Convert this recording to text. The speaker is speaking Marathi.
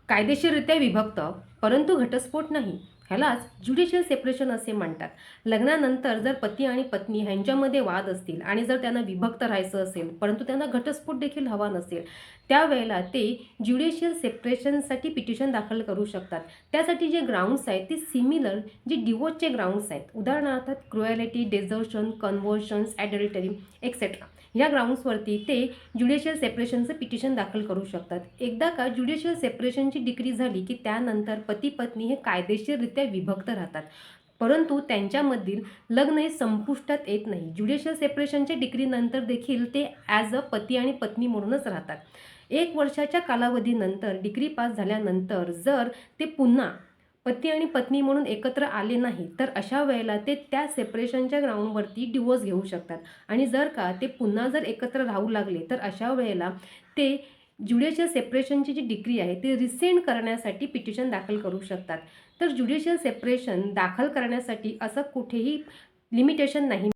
कायदेशीररित्या विभक्त परंतु घटस्फोट नाही, ह्यालाच ज्युडिशियल सेपरेशन असे म्हणतात. लग्नानंतर जर पती आणि पत्नी ह्यांच्यामध्ये वाद असतील आणि जर त्यांना विभक्त राहायचं असेल परंतु त्यांना घटस्फोट देखील हवा नसेल, त्यावेळेला ते ज्युडिशियल सेपरेशनसाठी पिटिशन दाखल करू शकतात. त्यासाठी जे ग्राउंड्स आहेत ते सिमिलर जे डिवोर्सचे ग्राउंड्स आहेत, उदाहरणार्थ क्रुएलिटी, डेझर्शन, कन्व्हर्शन्स, ॲडल्टरी एक्सेट्रा, ह्या ग्राउंड्सवरती ते ज्युडिशियल सेपरेशनचं पिटिशन दाखल करू शकतात. एकदा का ज्युडिशियल सेपरेशनची डिक्री झाली की त्यानंतर पती पत्नी हे कायदेशीररित्या विभक्त राहतात, परंतु त्यांच्यामधील लग्न हे संपुष्टात येत नाही. ज्युडिशियल सेपरेशनच्या डिक्रीनंतर देखील ते ॲज अ पती आणि पत्नी म्हणूनच राहतात. 1 वर्षाच्या कालावधीनंतर डिक्री पास झाल्यानंतर जर ते पुन्हा पती आणि पत्नी म्हणून एकत्र आले नाही तर अशा वेळेला ते त्या सेपरेशनच्या ग्राउंडवरती डिवोर्स घेऊ शकतात. आणि जर का ते पुन्हा जर एकत्र राहू लागले तर अशा वेळेला ते ज्युडिशियल सेपरेशनची जी डिक्री आहे ती रिसेंड करण्यासाठी पिटिशन दाखल करू शकतात. तर ज्युडिशियल सेपरेशन दाखल करण्यासाठी असं कुठेही लिमिटेशन नाही.